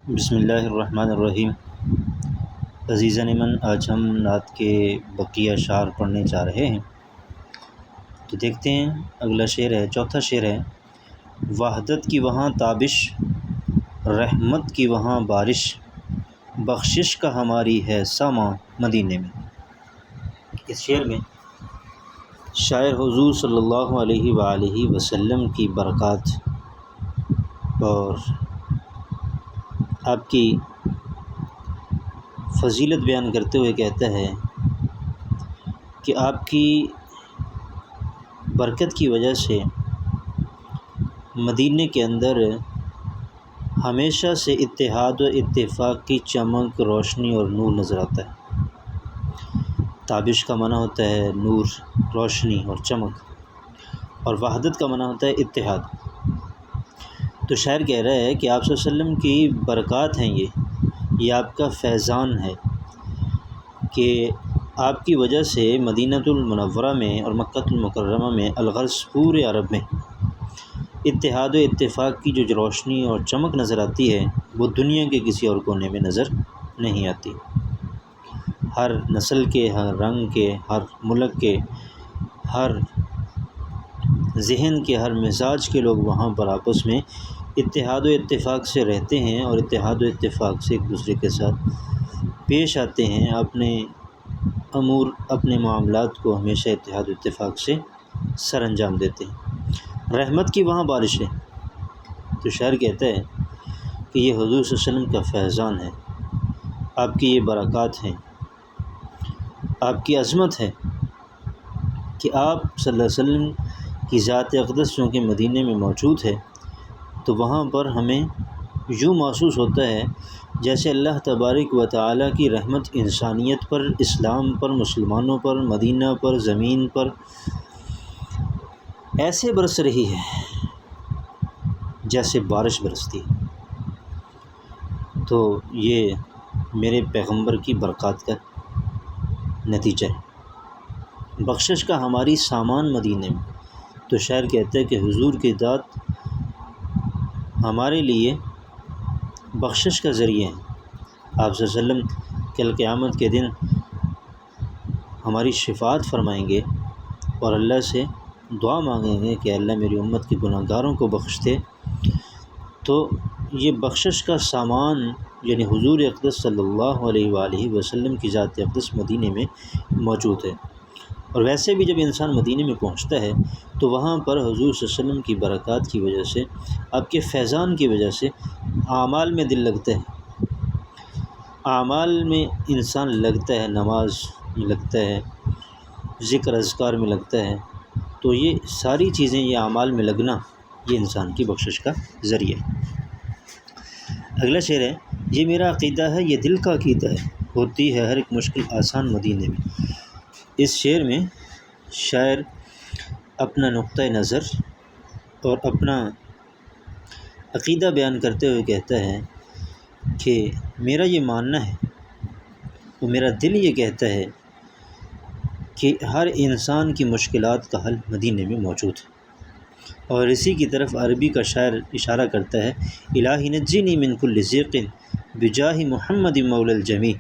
بسم اللہ الرحمن الرحیم۔ عزیزان من، آج ہم نعت کے بقیہ اشعار پڑھنے جا رہے ہیں، تو دیکھتے ہیں اگلا شعر ہے، چوتھا شعر ہے: وحدت کی وہاں تابش، رحمت کی وہاں بارش، بخشش کا ہماری ہے ساماں مدینے میں۔ اس شعر میں شاعر حضور صلی اللہ علیہ وآلہ وسلم کی برکات اور آپ کی فضیلت بیان کرتے ہوئے کہتا ہے کہ آپ کی برکت کی وجہ سے مدینے کے اندر ہمیشہ سے اتحاد و اتفاق کی چمک، روشنی اور نور نظر آتا ہے۔ تابش کا معنی ہوتا ہے نور، روشنی اور چمک، اور وحدت کا معنی ہوتا ہے اتحاد۔ تو شاعر کہہ رہا ہے کہ آپ صلی اللہ علیہ وسلم کی برکات ہیں، یہ آپ کا فیضان ہے کہ آپ کی وجہ سے مدینہ المنورہ میں اور مکہ المکرمہ میں، الغرض پورے عرب میں، اتحاد و اتفاق کی جو روشنی اور چمک نظر آتی ہے وہ دنیا کے کسی اور کونے میں نظر نہیں آتی۔ ہر نسل کے، ہر رنگ کے، ہر ملک کے، ہر ذہن کے، ہر مزاج کے لوگ وہاں پر آپس میں اتحاد و اتفاق سے رہتے ہیں اور اتحاد و اتفاق سے ایک دوسرے کے ساتھ پیش آتے ہیں، اپنے امور، اپنے معاملات کو ہمیشہ اتحاد و اتفاق سے سر انجام دیتے ہیں۔ رحمت کی وہاں بارش ہے، تو شاعر کہتا ہے کہ یہ حضور صلی اللہ علیہ وسلم کا فیضان ہے، آپ کی یہ برکات ہیں، آپ کی عظمت ہے کہ آپ صلی اللہ علیہ وسلم کی ذات اقدس چونکہ مدینے میں موجود ہے، تو وہاں پر ہمیں یوں محسوس ہوتا ہے جیسے اللہ تبارک و تعالیٰ کی رحمت انسانیت پر، اسلام پر، مسلمانوں پر، مدینہ پر، زمین پر ایسے برس رہی ہے جیسے بارش برستی ہے۔ تو یہ میرے پیغمبر کی برکات کا نتیجہ ہے۔ بخشش کا ہماری سامان مدینے میں، تو شاعر کہتا ہے کہ حضور کی ذات ہمارے لیے بخشش کا ذریعہ ہے۔ آپ صلی اللہ علیہ وسلم کل قیامت کے دن ہماری شفاعت فرمائیں گے اور اللہ سے دعا مانگیں گے کہ اللہ میری امت کے گناہ گاروں کو بخش دے۔ تو یہ بخشش کا سامان یعنی حضور اقدس صلی اللہ علیہ وآلہ وسلم کی ذات اقدس مدینے میں موجود ہے۔ اور ویسے بھی جب انسان مدینے میں پہنچتا ہے تو وہاں پر حضور صلی اللہ علیہ وسلم کی برکات کی وجہ سے، آپ کے فیضان کی وجہ سے اعمال میں دل لگتا ہے، اعمال میں انسان لگتا ہے، نماز میں لگتا ہے، ذکر اذکار میں لگتا ہے۔ تو یہ ساری چیزیں، یہ اعمال میں لگنا، یہ انسان کی بخشش کا ذریعہ ہے۔ اگلا شعر ہے: یہ میرا عقیدہ ہے، یہ دل کا عقیدہ ہے، ہوتی ہے ہر ایک مشکل آسان مدینے میں۔ اس شعر میں شاعر اپنا نقطہ نظر اور اپنا عقیدہ بیان کرتے ہوئے کہتا ہے کہ میرا یہ ماننا ہے اور میرا دل یہ کہتا ہے کہ ہر انسان کی مشکلات کا حل مدینے میں موجود ہے۔ اور اسی کی طرف عربی کا شاعر اشارہ کرتا ہے: الہی نجنی من کل ضیق بجاہ محمد مولی الجمیع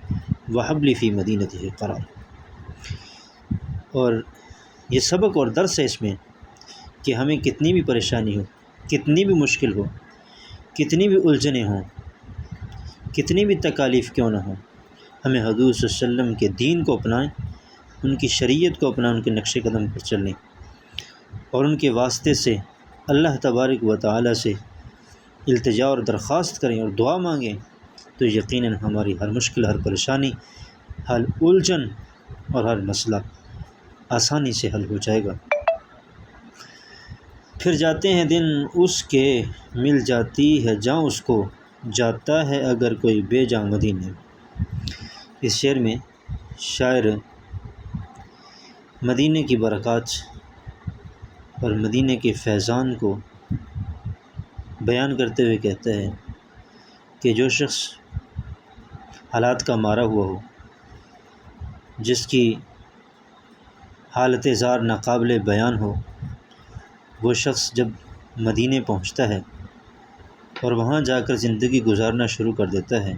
وہب لی فی مدینتہ قرار۔ اور یہ سبق اور درس ہے اس میں کہ ہمیں کتنی بھی پریشانی ہو، کتنی بھی مشکل ہو، کتنی بھی الجھنیں ہوں، کتنی بھی تکالیف کیوں نہ ہوں، ہمیں حضور صلی اللہ علیہ وسلم کے دین کو اپنائیں، ان کی شریعت کو اپنائیں، ان کے نقش قدم پر چلیں اور ان کے واسطے سے اللہ تبارک و تعالیٰ سے التجا اور درخواست کریں اور دعا مانگیں، تو یقیناً ہماری ہر مشکل، ہر پریشانی، ہر الجھن اور ہر مسئلہ آسانی سے حل ہو جائے گا۔ پھر جاتے ہیں دن اس کے، مل جاتی ہے جاں اس کو، جاتا ہے اگر کوئی بے جاں مدینے میں۔ اس شعر میں شاعر مدینے کی برکات اور مدینے کے فیضان کو بیان کرتے ہوئے کہتا ہے کہ جو شخص حالات کا مارا ہوا ہو، جس کی حالت زار ناقابل بیان ہو، وہ شخص جب مدینے پہنچتا ہے اور وہاں جا کر زندگی گزارنا شروع کر دیتا ہے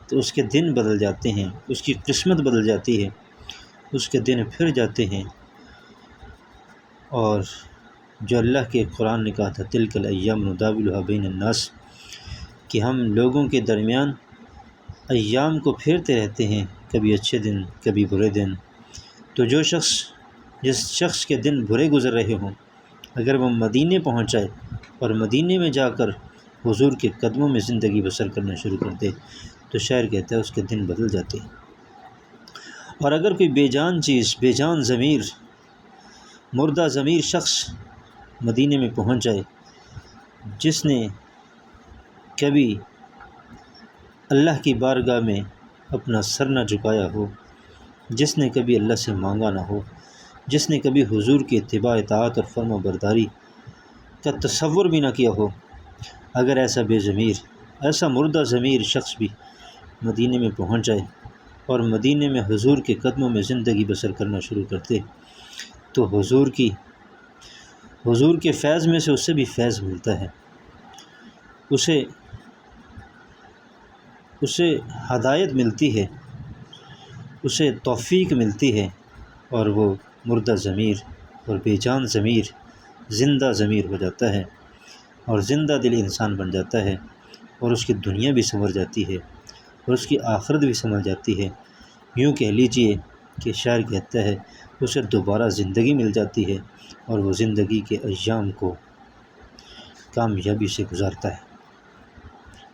تو اس کے دن بدل جاتے ہیں، اس کی قسمت بدل جاتی ہے، اس کے دن پھر جاتے ہیں۔ اور جو اللہ کے قرآن نے کہا تھا تلک الایام نداولها بین الناس، کہ ہم لوگوں کے درمیان ایام کو پھیرتے رہتے ہیں، کبھی اچھے دن کبھی برے دن، تو جس شخص کے دن برے گزر رہے ہوں، اگر وہ مدینے پہنچ جائے اور مدینے میں جا کر حضور کے قدموں میں زندگی بسر کرنا شروع کر دے تو شاعر کہتا ہے اس کے دن بدل جاتے ہیں۔ اور اگر کوئی بے جان چیز، بے جان ضمیر، مردہ ضمیر شخص مدینے میں پہنچ جائے، جس نے کبھی اللہ کی بارگاہ میں اپنا سر نہ جھکایا ہو، جس نے کبھی اللہ سے مانگا نہ ہو، جس نے کبھی حضور کی اتباع، اطاعت اور فرما برداری کا تصور بھی نہ کیا ہو، اگر ایسا بے ضمیر، ایسا مردہ ضمیر شخص بھی مدینے میں پہنچ جائے اور مدینے میں حضور کے قدموں میں زندگی بسر کرنا شروع کرتے تو حضور کے فیض میں سے اسے بھی فیض ملتا ہے، اسے ہدایت ملتی ہے، اسے توفیق ملتی ہے، اور وہ مردہ ضمیر اور بے جان ضمیر زندہ ضمیر ہو جاتا ہے اور زندہ دل انسان بن جاتا ہے، اور اس کی دنیا بھی سنور جاتی ہے اور اس کی آخرت بھی سنور جاتی ہے۔ یوں کہہ لیجئے کہ شاعر کہتا ہے اسے دوبارہ زندگی مل جاتی ہے اور وہ زندگی کے ایام کو کامیابی سے گزارتا ہے۔